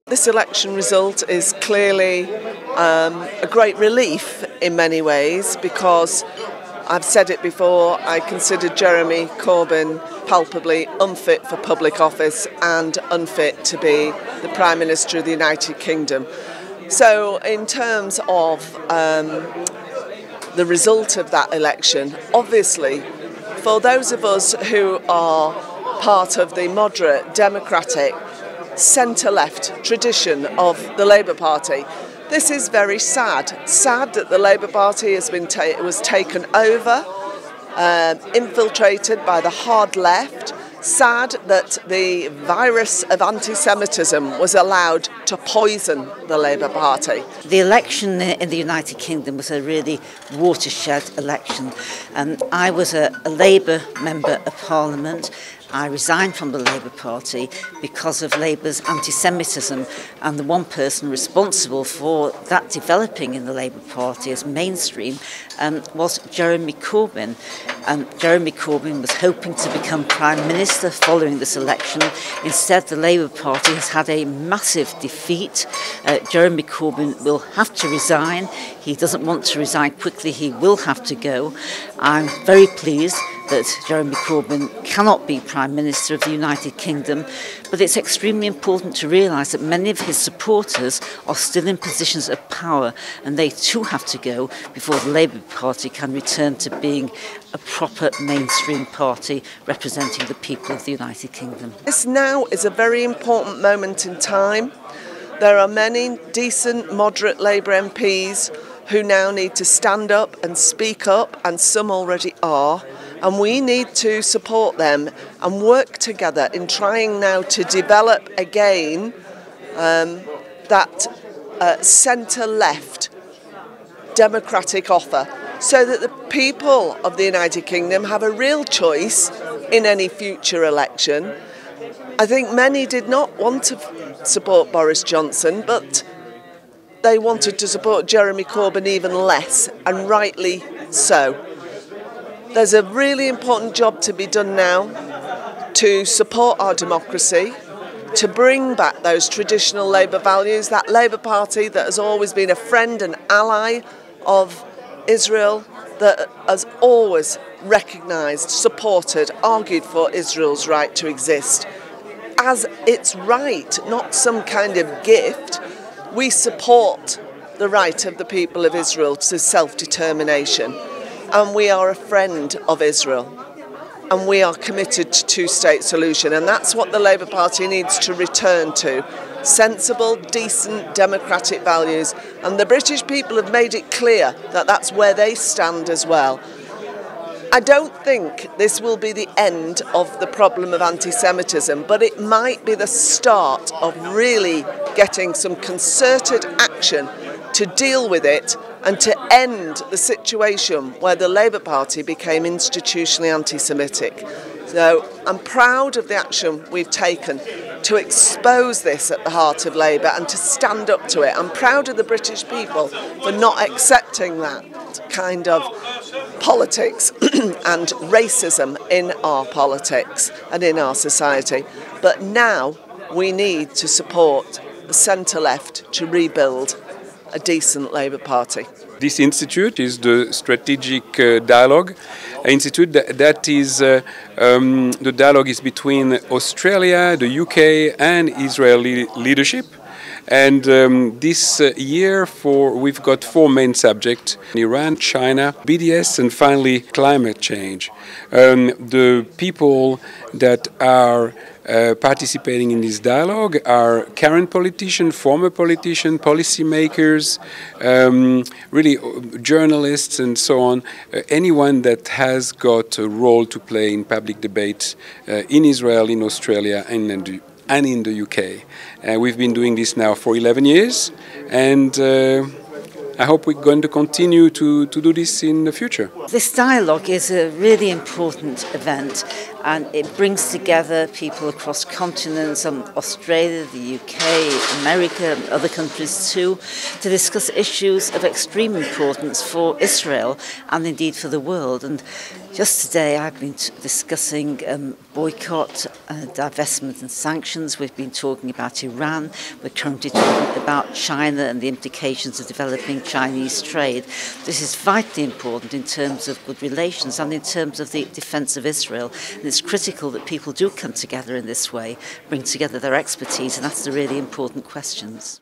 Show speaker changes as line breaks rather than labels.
This election result is clearly a great relief in many ways, because I've said it before, I consider Jeremy Corbyn palpably unfit for public office and unfit to be the Prime Minister of the United Kingdom. So in terms of the result of that election, obviously for those of us who are part of the moderate democratic centre-left tradition of the Labour Party, this is very sad. Sad that the Labour Party has been was taken over, infiltrated by the hard left. Sad that the virus of anti-Semitism was allowed to poison the Labour Party.
The election in the United Kingdom was a really watershed election. I was a Labour Member of Parliament. I resigned from the Labour Party because of Labour's anti-Semitism, and the one person responsible for that developing in the Labour Party as mainstream was Jeremy Corbyn. Jeremy Corbyn was hoping to become Prime Minister following this election. Instead, the Labour Party has had a massive defeat. Jeremy Corbyn will have to resign. He doesn't want to resign quickly. He will have to go. I'm very pleased that Jeremy Corbyn cannot be Prime Minister of the United Kingdom, but it's extremely important to realise that many of his supporters are still in positions of power, and they too have to go before the Labour Party can return to being a proper mainstream party representing the people of the United Kingdom.
This now is a very important moment in time. There are many decent, moderate Labour MPs who now need to stand up and speak up, and some already are. And we need to support them and work together in trying now to develop again that centre-left democratic offer, so that the people of the United Kingdom have a real choice in any future election. I think many did not want to support Boris Johnson, but they wanted to support Jeremy Corbyn even less, and rightly so. There's a really important job to be done now to support our democracy, to bring back those traditional Labour values, that Labour Party that has always been a friend and ally of Israel, that has always recognised, supported, argued for Israel's right to exist as its right, not some kind of gift. We support the right of the people of Israel to self-determination. And we are a friend of Israel, and we are committed to two-state solution, and that's what the Labour Party needs to return to: sensible, decent, democratic values. And the British people have made it clear that that's where they stand as well. I don't think this will be the end of the problem of anti-Semitism, but it might be the start of really getting some concerted action to deal with it and to end the situation where the Labour Party became institutionally anti-Semitic. So I'm proud of the action we've taken to expose this at the heart of Labour and to stand up to it. I'm proud of the British people for not accepting that kind of politics and racism in our politics and in our society. But now we need to support the centre-left to rebuild a decent Labour Party.
This institute is the Strategic Dialogue Institute. That is the dialogue is between Australia, the UK, and Israeli leadership. And this year we've got four main subjects: Iran, China, BDS, and finally climate change. The people that are participating in this dialogue are current politicians, former politicians, policymakers, really journalists and so on, anyone that has got a role to play in public debate in Israel, in Australia and in the UK. We've been doing this now for 11 years, and I hope we're going to continue to do this in the future.
This dialogue is a really important event, and it brings together people across continents, Australia, the UK, America, and other countries too, to discuss issues of extreme importance for Israel and indeed for the world. And just today I've been discussing boycott, divestment and sanctions. We've been talking about Iran. We're currently talking about China and the implications of developing Chinese trade. This is vitally important in terms of good relations and in terms of the defence of Israel. And it's critical that people do come together in this way, bring together their expertise, and that's the really important questions.